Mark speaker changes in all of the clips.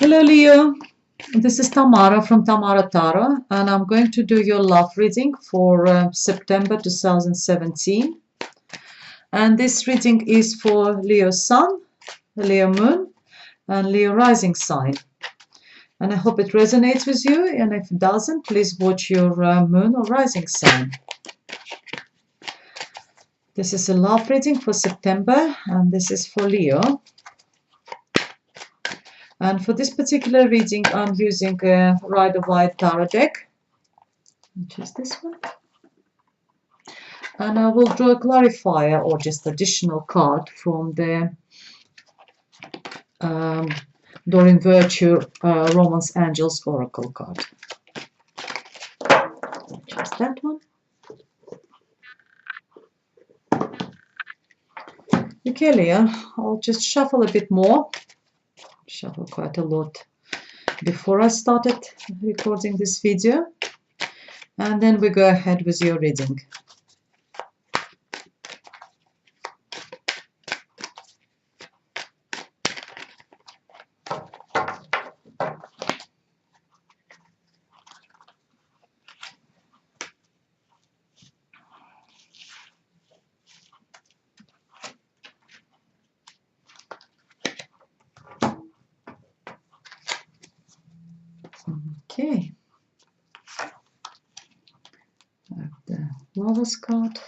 Speaker 1: Hello Leo, this is Tamara from Tamara Tarot, and I'm going to do your love reading for September 2017. And this reading is for Leo Sun, Leo Moon, and Leo Rising sign. And I hope it resonates with you, and if it doesn't, please watch your Moon or Rising sign. This is a love reading for September, and this is for Leo. And for this particular reading, I'm using a Rider-Waite Tarot deck, which is this one. And I will draw a clarifier or just additional card from the Doreen Virtue Romance Angels Oracle card. Just that one. Okay, Leo, I'll just shuffle a bit more. Shuffle quite a lot before I started recording this video. And then we go ahead with your reading. Okay. I have the Lovers card,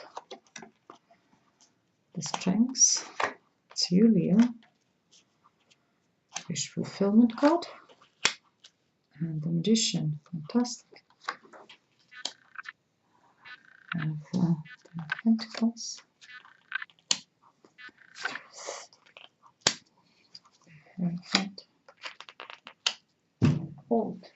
Speaker 1: the Strengths, it's you, Leo, Wish Fulfillment card, and the Magician, fantastic. I have the Pentacles, Hierophant, Hold.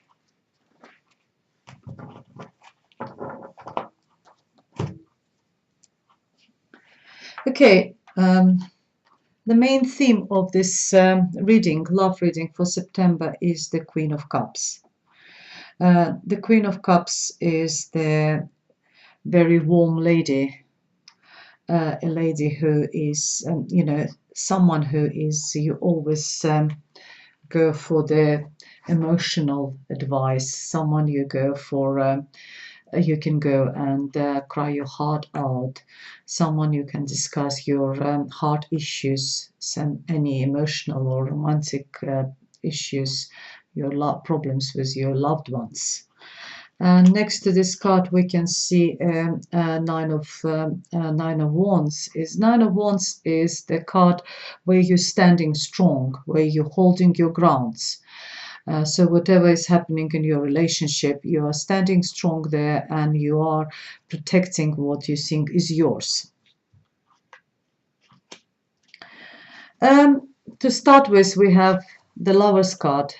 Speaker 1: Okay, the main theme of this reading, love reading for September, is the Queen of Cups. The Queen of Cups is the very warm lady, a lady who is, someone who is, you always go for the emotional advice, someone you go for, you can go and cry your heart out, someone you can discuss your heart issues, any emotional or romantic issues, your problems with your loved ones. And next to this card, we can see Nine of Wands. Nine of Wands is the card where you're standing strong, where you're holding your grounds. So whatever is happening in your relationship, you are standing strong there and you are protecting what you think is yours. To start with, we have the Lovers card.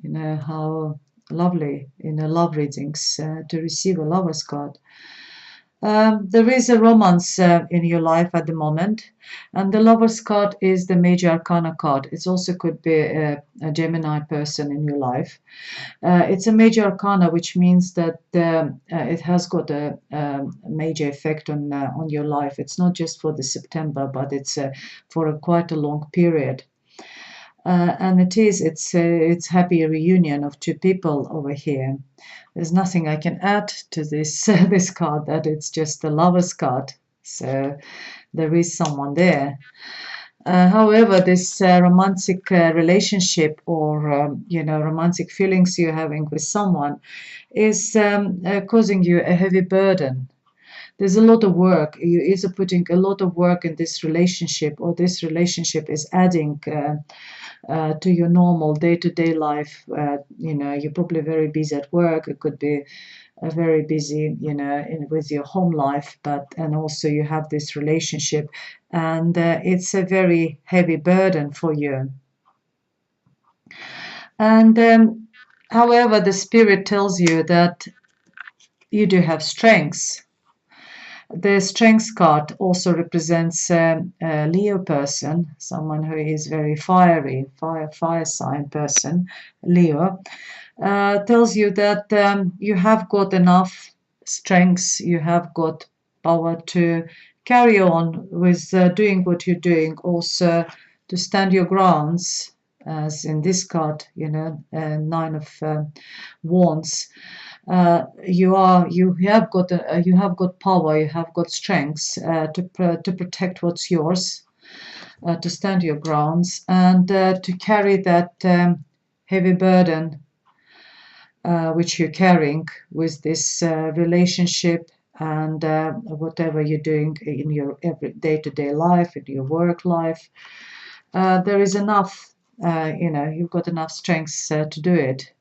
Speaker 1: You know how lovely in a love readings to receive a Lovers card. There is a romance in your life at the moment, and the Lovers card is the major arcana card. It also could be a Gemini person in your life. It's a major arcana, which means that it has got a major effect on your life. It's not just for the September, but it's for quite a long period. And it's happy reunion of two people over here. There's nothing I can add to this this card, that it's just a Lovers card. So there is someone there. However, this romantic relationship or romantic feelings you're having with someone is causing you a heavy burden. There's a lot of work. You either putting a lot of work in this relationship, or this relationship is adding to your normal day-to-day life. You're probably very busy at work. It could be very busy, with your home life, and also you have this relationship, and it's a very heavy burden for you. And however, the Spirit tells you that you do have strengths. The Strengths card also represents a Leo person, someone who is very fiery, fire sign person, Leo. Tells you that you have got enough strengths, you have got power to carry on with doing what you're doing, also to stand your grounds as in this card, you know, Nine of Wands. You have got power, you have got strengths to protect what's yours, to stand your grounds, and to carry that heavy burden which you're carrying with this relationship, and whatever you're doing in your every day-to-day life, in your work life. There is enough, you've got enough strengths to do it.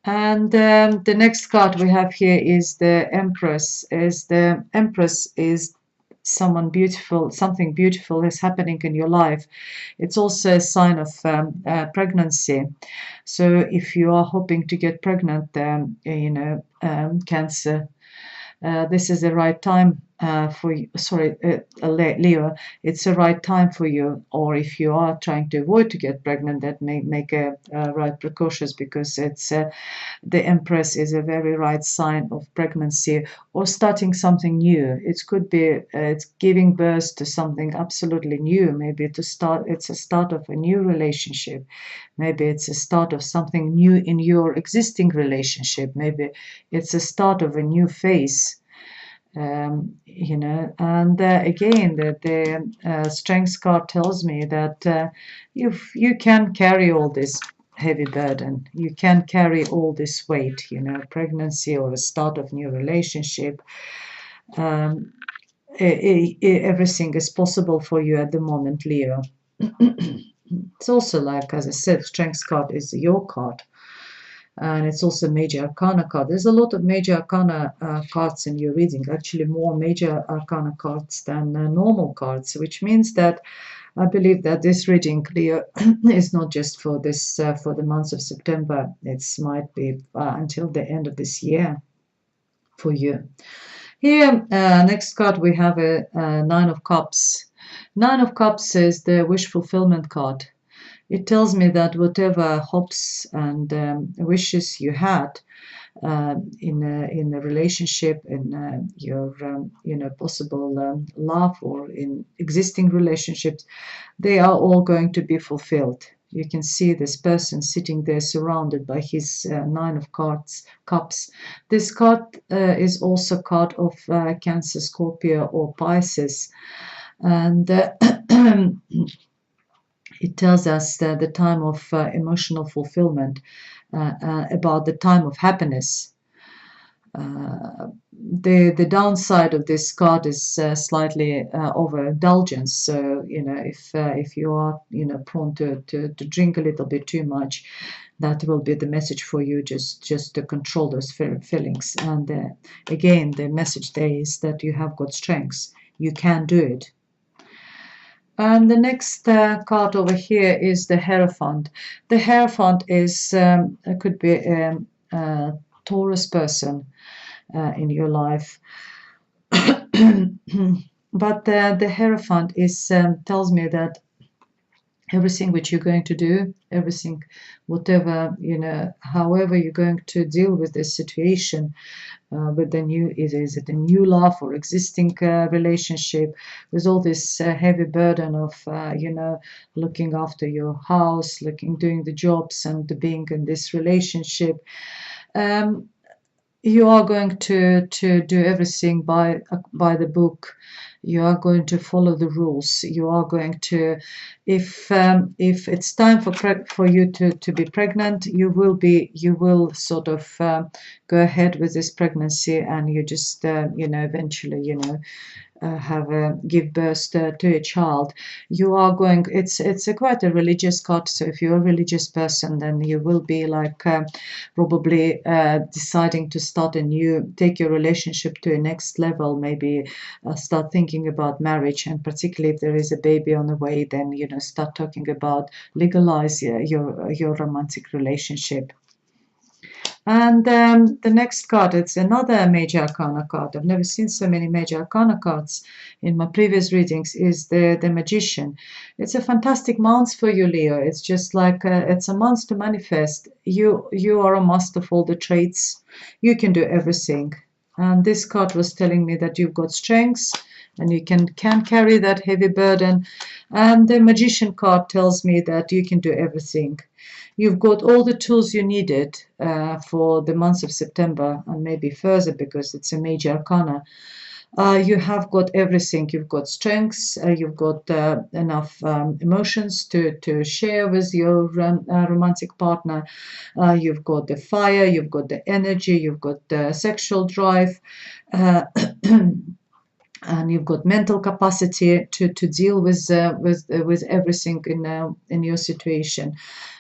Speaker 1: And the next card we have here is the Empress. Is someone beautiful, something beautiful is happening in your life. It's also a sign of pregnancy. So if you are hoping to get pregnant, Cancer, this is the right time for you. Sorry, Leo, it's the right time for you. Or if you are trying to avoid to get pregnant, that may make a right precautions, because it's the Empress is a very right sign of pregnancy or starting something new. It could be it's giving birth to something absolutely new. Maybe it's a start of a new relationship. Maybe it's a start of something new in your existing relationship. Maybe it's a start of a new phase. And again, the Strengths card tells me that you can carry all this heavy burden. You can carry all this weight, pregnancy or a start of new relationship. Um, Everything is possible for you at the moment, Leo. It's also like, as I said, Strengths card is your card. And it's also Major Arcana card. There's a lot of Major Arcana cards in your reading, actually more Major Arcana cards than normal cards, which means that I believe that this reading, Leo, is not just for this for the month of September. It might be until the end of this year for you. Here, next card, we have a Nine of Cups. Nine of Cups is the wish fulfillment card. It tells me that whatever hopes and wishes you had in a relationship, in your possible love, or in existing relationships, they are all going to be fulfilled. You can see this person sitting there surrounded by his Nine of Cups. This card is also card of Cancer, Scorpio, or Pisces, and it tells us the time of emotional fulfillment, about the time of happiness. The downside of this card is slightly overindulgence. So if you are prone to drink a little bit too much, that will be the message for you, just to control those feelings. And again, the message there is that you have got strengths. You can do it. And the next card over here is the Hierophant. The Hierophant is could be a Taurus person in your life. But the Hierophant is tells me that everything which you're going to do, everything, whatever, however you're going to deal with this situation, with the new, is it a new love or existing relationship, with all this heavy burden of, looking after your house, doing the jobs and being in this relationship. You are going to do everything by the book. You are going to follow the rules. You are going to, if it's time for you to be pregnant, you will sort of go ahead with this pregnancy, and you just eventually give birth to a child. You are going. It's quite a religious card. So if you're a religious person, then you will be like probably deciding to take your relationship to a next level. Maybe start thinking about marriage, and particularly if there is a baby on the way, then start talking about legalize your romantic relationship. And the next card, it's another Major Arcana card. I've never seen so many Major Arcana cards in my previous readings, is the Magician. It's a fantastic month for you, Leo. It's just like it's a month to manifest. You are a master of all the traits. You can do everything. And this card was telling me that you've got strengths, and you can carry that heavy burden. And the Magician card tells me that you can do everything. You've got all the tools you needed for the month of September and maybe further because it's a major arcana. You have got everything. You've got strengths. You've got enough emotions to share with your romantic partner. You've got the fire. You've got the energy. You've got the sexual drive. Uh, and you've got mental capacity to deal with everything in your situation.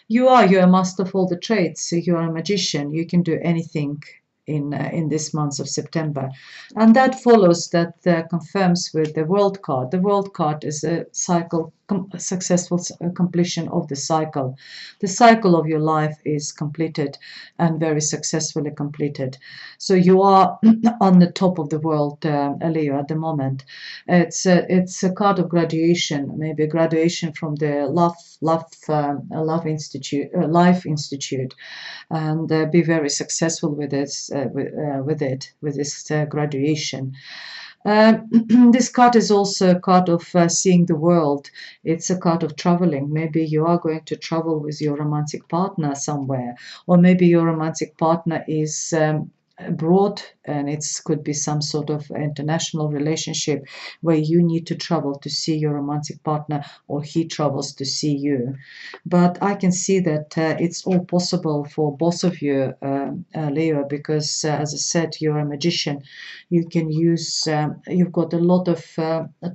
Speaker 1: You're a master of all the traits. So you're a magician. You can do anything in this month of September, and that follows that confirms with the World card. The World card is a cycle, successful completion of the cycle. The cycle of your life is completed and very successfully completed. So you are on the top of the world, Leo, at the moment. It's a card of graduation, maybe a graduation from the Love Institute, Life Institute, and be very successful with this with this graduation. This card is also a card of seeing the world. It's a card of traveling. Maybe you are going to travel with your romantic partner somewhere, or maybe your romantic partner is abroad, and it could be some sort of international relationship where you need to travel to see your romantic partner, or he travels to see you. But I can see that it's all possible for both of you, Leo, because as I said, you're a magician. You can use, you've got a lot of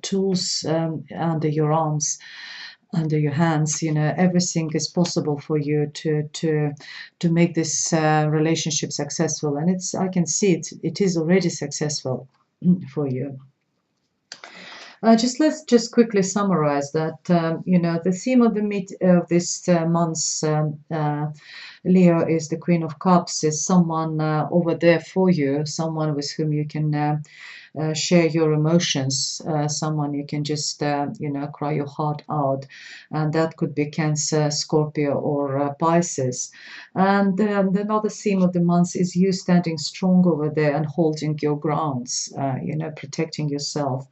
Speaker 1: tools under your arms, under your hands. Everything is possible for you to make this relationship successful, and I can see it is already successful for you. Let's just quickly summarize that. The theme of this month's Leo is the Queen of Cups. Is someone over there for you, someone with whom you can share your emotions, someone you can just cry your heart out, and that could be Cancer, Scorpio, or Pisces. And another theme of the month is you standing strong over there and holding your grounds, protecting yourself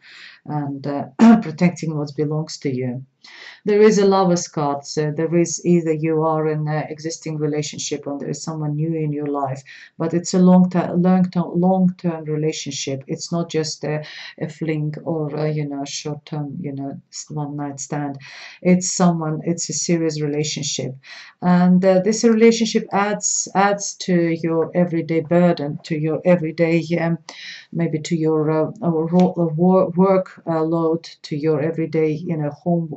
Speaker 1: and protecting what belongs to you. There is a Lover's card, so there is either you are in an existing relationship or there is someone new in your life, but it's a long-term relationship. It's not just a fling or a short-term one-night stand. It's a serious relationship, and this relationship adds to your everyday burden, to your everyday maybe to your work load, to your everyday home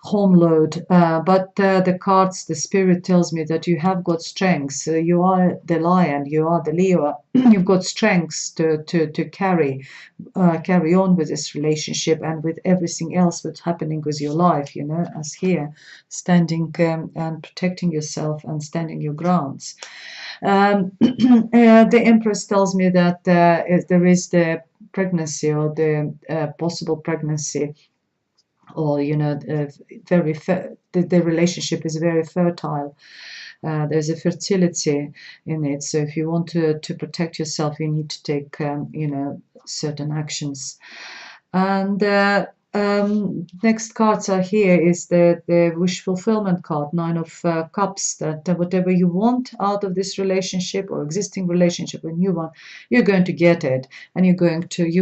Speaker 1: home load. But the cards, the spirit tells me that you have got strengths. You are the lion, you are the Leo. You've got strengths to carry on with this relationship and with everything else that's happening with your life. As here, standing and protecting yourself and standing your grounds. The Empress tells me that if there is the pregnancy or the possible pregnancy, or the relationship is very fertile. There's a fertility in it, so if you want to protect yourself, you need to take certain actions. And next cards are here is the wish fulfillment card, Nine of Cups, that whatever you want out of this relationship or existing relationship, a new one, you're going to get it, and you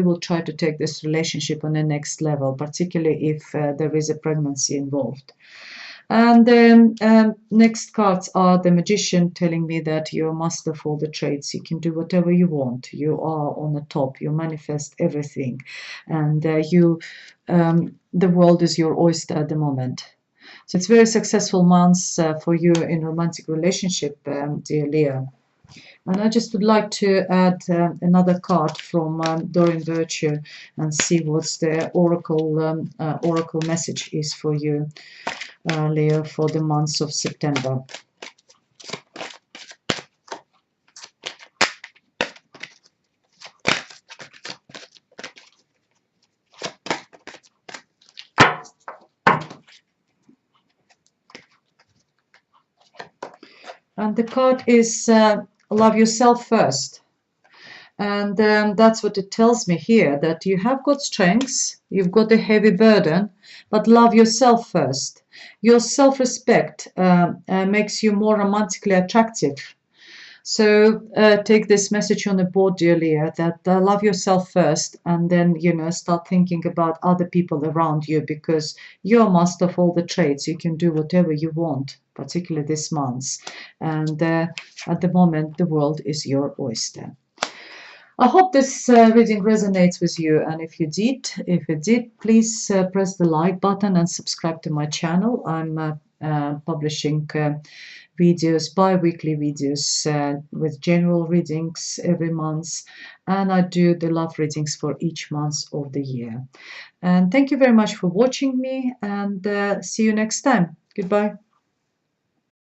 Speaker 1: will try to take this relationship on the next level, particularly if there is a pregnancy involved. And then next cards are the Magician, telling me that you're a master of all the trades. You can do whatever you want. You are on the top. You manifest everything, and the world is your oyster at the moment. So it's a very successful month for you in romantic relationship, dear Leo. And I just would like to add another card from Doreen Virtue and see what's the oracle message is for you, Leo, for the month of September. And the card is love yourself first. And that's what it tells me here, that you have got strengths, you've got a heavy burden, but love yourself first. Your self respect makes you more romantically attractive. So take this message on the board, dear Leah, that love yourself first, and then start thinking about other people around you, because you're master of all the trades. You can do whatever you want, particularly this month. And at the moment, the world is your oyster. I hope this reading resonates with you, and if it did, please press the like button and subscribe to my channel. I'm publishing videos, bi-weekly videos with general readings every month, and I do the love readings for each month of the year. And thank you very much for watching me, and see you next time. Goodbye.